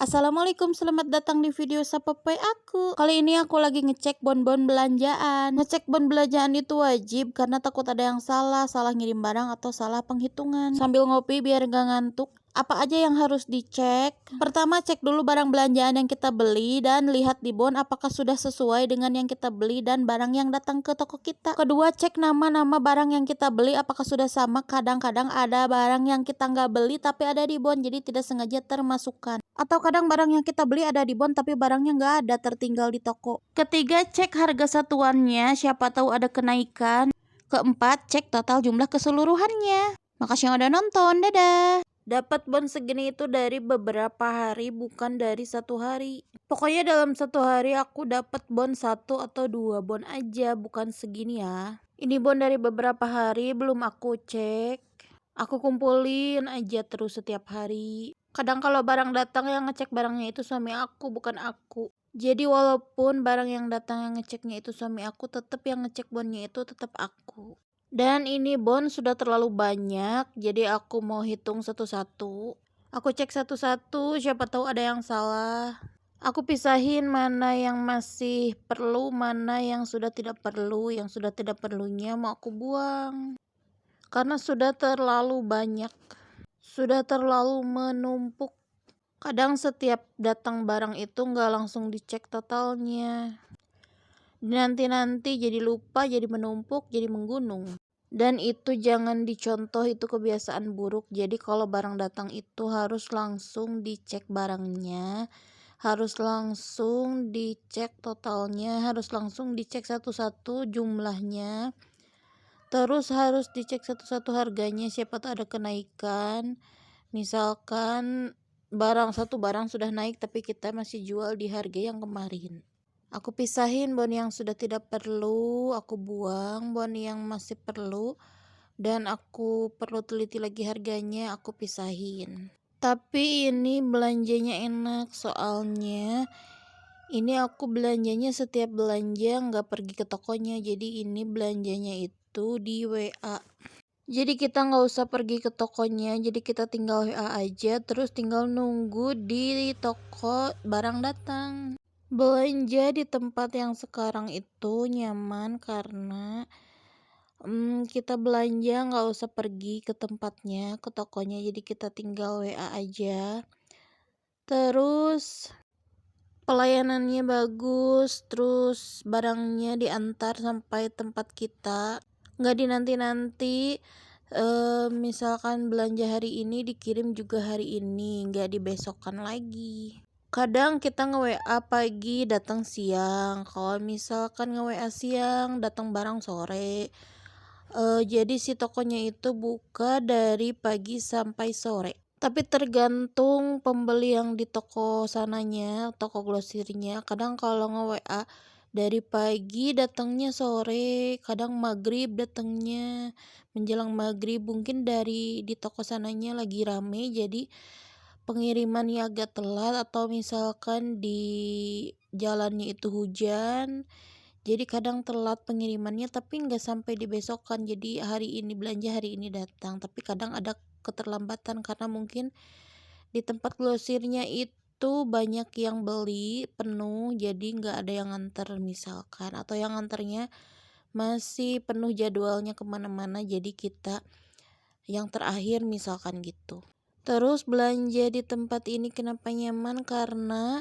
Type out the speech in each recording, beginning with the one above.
Assalamualaikum, selamat datang di video Sapopoy aku. Kali ini aku lagi ngecek bon-bon belanjaan. Ngecek bon belanjaan itu wajib karena takut ada yang salah ngirim barang atau salah penghitungan. Sambil ngopi biar gak ngantuk. Apa aja yang harus dicek? Pertama, cek dulu barang belanjaan yang kita beli dan lihat di bon apakah sudah sesuai dengan yang kita beli dan barang yang datang ke toko kita. Kedua, cek nama-nama barang yang kita beli apakah sudah sama. Kadang-kadang ada barang yang kita nggak beli tapi ada di bon, jadi tidak sengaja termasukkan. Atau kadang barang yang kita beli ada di bon tapi barangnya nggak ada, tertinggal di toko. Ketiga, cek harga satuannya, siapa tahu ada kenaikan. Keempat, cek total jumlah keseluruhannya. Makasih yang udah nonton, dadah. Dapat bon segini itu dari beberapa hari, bukan dari satu hari. Pokoknya dalam satu hari aku dapat bon 1 atau 2 bon aja, bukan segini ya. Ini bon dari beberapa hari, belum aku cek. Aku kumpulin aja terus setiap hari. Kadang kalau barang datang yang ngecek barangnya itu suami aku, bukan aku. Jadi walaupun barang yang datang yang ngeceknya itu suami aku, tetap yang ngecek bonnya itu tetap aku. Dan ini bon sudah terlalu banyak, jadi aku mau hitung satu-satu. Aku cek satu-satu, siapa tahu ada yang salah. Aku pisahin mana yang masih perlu, mana yang sudah tidak perlu. Yang sudah tidak perlunya mau aku buang. Karena sudah terlalu banyak, sudah terlalu menumpuk. Kadang setiap datang barang itu nggak langsung dicek totalnya. Nanti-nanti jadi lupa, jadi menumpuk, jadi menggunung. Dan itu jangan dicontoh, itu kebiasaan buruk. Jadi kalau barang datang itu harus langsung dicek barangnya, harus langsung dicek totalnya, harus langsung dicek satu-satu jumlahnya. Terus harus dicek satu-satu harganya, siapa tahu ada kenaikan. Misalkan satu barang sudah naik tapi kita masih jual di harga yang kemarin. Aku pisahin bon yang sudah tidak perlu, aku buang. Bon yang masih perlu dan aku perlu teliti lagi harganya, aku pisahin. Tapi ini belanjanya enak, soalnya ini aku belanjanya setiap belanja nggak pergi ke tokonya. Jadi ini belanjanya itu di WA. Jadi kita nggak usah pergi ke tokonya, jadi kita tinggal WA aja, terus tinggal nunggu di toko barang datang. Belanja di tempat yang sekarang itu nyaman karena kita belanja nggak usah pergi ke tempatnya, ke tokonya, jadi kita tinggal WA aja. Terus pelayanannya bagus, terus barangnya diantar sampai tempat kita, nggak dinanti-nanti. Misalkan belanja hari ini dikirim juga hari ini, nggak dibesokkan lagi. Kadang kita nge-WA pagi datang siang, kalau misalkan nge-WA siang datang barang sore. Jadi si tokonya itu buka dari pagi sampai sore. Tapi tergantung pembeli yang di toko sananya, toko grosirnya. Kadang kalau nge-WA dari pagi datangnya sore, kadang maghrib datangnya menjelang maghrib. Mungkin dari di toko sananya lagi rame, jadi pengirimannya agak telat, atau misalkan di jalannya itu hujan, jadi kadang telat pengirimannya tapi nggak sampai dibesokkan. Jadi hari ini belanja, hari ini datang, tapi kadang ada keterlambatan karena mungkin di tempat grosirnya itu banyak yang beli penuh, jadi nggak ada yang nganter misalkan, atau yang nganternya masih penuh jadwalnya kemana-mana, jadi kita yang terakhir misalkan gitu. Terus belanja di tempat ini kenapa nyaman, karena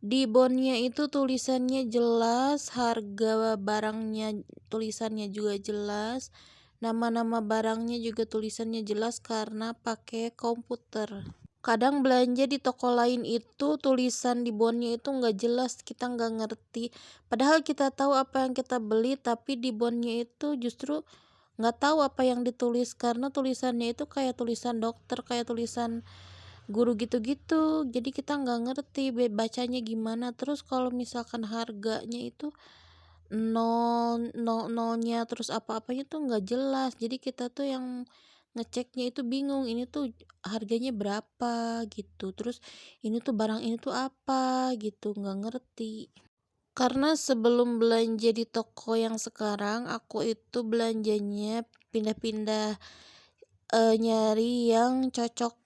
di bonnya itu tulisannya jelas, harga barangnya tulisannya juga jelas, nama-nama barangnya juga tulisannya jelas karena pakai komputer. Kadang belanja di toko lain itu tulisan di bonnya itu nggak jelas, kita nggak ngerti. Padahal kita tahu apa yang kita beli, tapi di bonnya itu justru nggak tahu apa yang ditulis karena tulisannya itu kayak tulisan dokter, kayak tulisan guru gitu-gitu. Jadi kita nggak ngerti bacanya gimana. Terus kalau misalkan harganya itu nolnya, terus apa-apanya tuh nggak jelas. Jadi kita tuh yang ngeceknya itu bingung, ini tuh harganya berapa gitu. Terus ini tuh barang ini tuh apa gitu, nggak ngerti. Karena sebelum belanja di toko yang sekarang, aku itu belanjanya pindah-pindah, nyari yang cocok.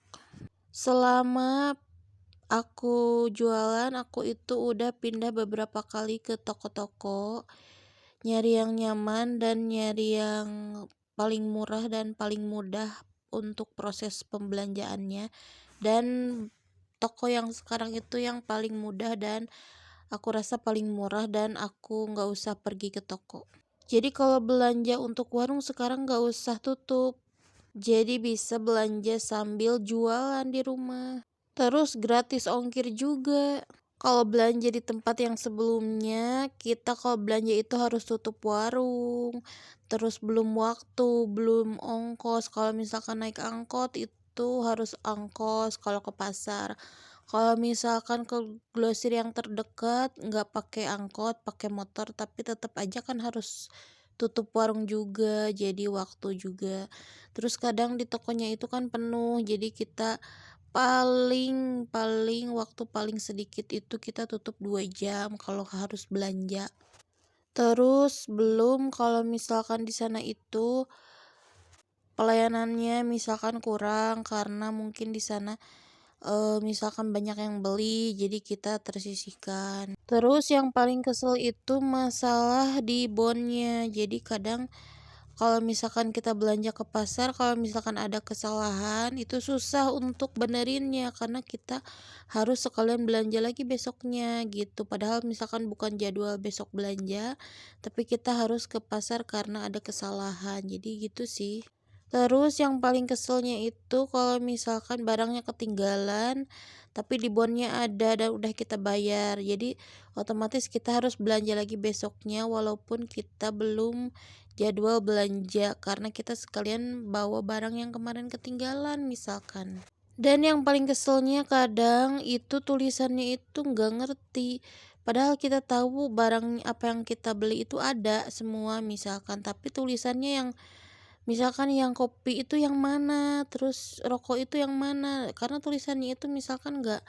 Selama aku jualan, aku itu udah pindah beberapa kali ke toko-toko, nyari yang nyaman dan nyari yang paling murah dan paling mudah untuk proses pembelanjaannya. Dan toko yang sekarang itu yang paling mudah dan aku rasa paling murah dan aku nggak usah pergi ke toko. Jadi kalau belanja untuk warung sekarang nggak usah tutup. Jadi bisa belanja sambil jualan di rumah. Terus gratis ongkir juga. Kalau belanja di tempat yang sebelumnya, kita kalau belanja itu harus tutup warung. Terus belum waktu, belum ongkos. Kalau misalkan naik angkot itu harus ongkos kalau ke pasar. Kalau misalkan ke grosir yang terdekat, nggak pakai angkot, pakai motor, tapi tetap aja kan harus tutup warung juga, jadi waktu juga. Terus kadang di tokonya itu kan penuh, jadi kita paling paling waktu paling sedikit itu kita tutup 2 jam kalau harus belanja. Terus belum kalau misalkan di sana itu pelayanannya misalkan kurang karena mungkin di sana misalkan banyak yang beli jadi kita tersisihkan. Terus yang paling kesel itu masalah di bonnya. Jadi kadang kalau misalkan kita belanja ke pasar, kalau misalkan ada kesalahan, itu susah untuk benerinnya karena kita harus sekalian belanja lagi besoknya gitu. Padahal misalkan bukan jadwal besok belanja, tapi kita harus ke pasar karena ada kesalahan. Jadi gitu sih. Terus yang paling keselnya itu kalau misalkan barangnya ketinggalan, tapi di bonnya ada dan udah kita bayar. Jadi otomatis kita harus belanja lagi besoknya walaupun kita belum jadwal belanja karena kita sekalian bawa barang yang kemarin ketinggalan misalkan. Dan yang paling keselnya kadang itu tulisannya itu nggak ngerti. Padahal kita tahu barang apa yang kita beli itu ada semua misalkan, tapi tulisannya yang misalkan yang kopi itu yang mana, terus rokok itu yang mana, karena tulisannya itu misalkan nggak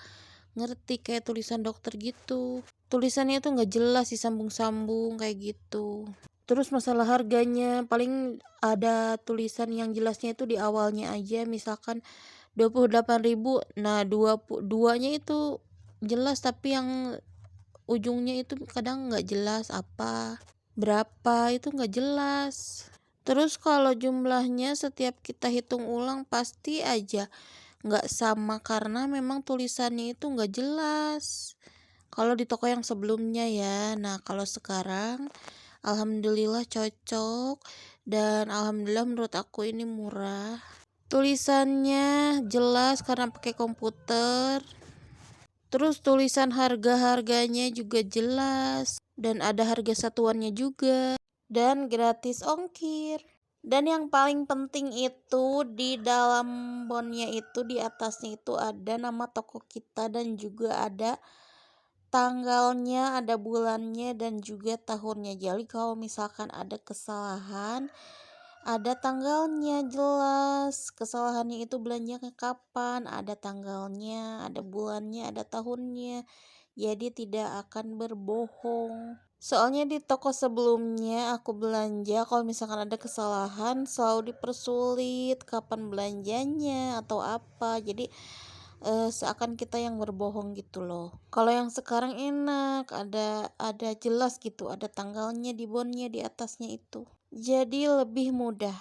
ngerti kayak tulisan dokter gitu. Tulisannya itu nggak jelas disambung-sambung kayak gitu. Terus masalah harganya, paling ada tulisan yang jelasnya itu di awalnya aja, misalkan 28.000. Nah, duanya itu jelas tapi yang ujungnya itu kadang nggak jelas apa, berapa itu nggak jelas. Terus kalau jumlahnya setiap kita hitung ulang pasti aja nggak sama karena memang tulisannya itu nggak jelas. Kalau di toko yang sebelumnya ya, nah kalau sekarang alhamdulillah cocok dan alhamdulillah menurut aku ini murah. Tulisannya jelas karena pakai komputer. Terus tulisan harga-harganya juga jelas dan ada harga satuannya juga dan gratis ongkir. Dan yang paling penting itu di dalam bonnya itu di atasnya itu ada nama toko kita dan juga ada tanggalnya, ada bulannya dan juga tahunnya. Jadi kalau misalkan ada kesalahan, ada tanggalnya jelas. Kesalahannya itu belanjanya kapan, ada tanggalnya, ada bulannya, ada tahunnya. Jadi tidak akan berbohong. Soalnya di toko sebelumnya aku belanja kalau misalkan ada kesalahan selalu dipersulit kapan belanjanya atau apa. Jadi seakan kita yang berbohong gitu loh. Kalau yang sekarang enak, ada jelas gitu, ada tanggalnya di bonnya di atasnya itu. Jadi lebih mudah.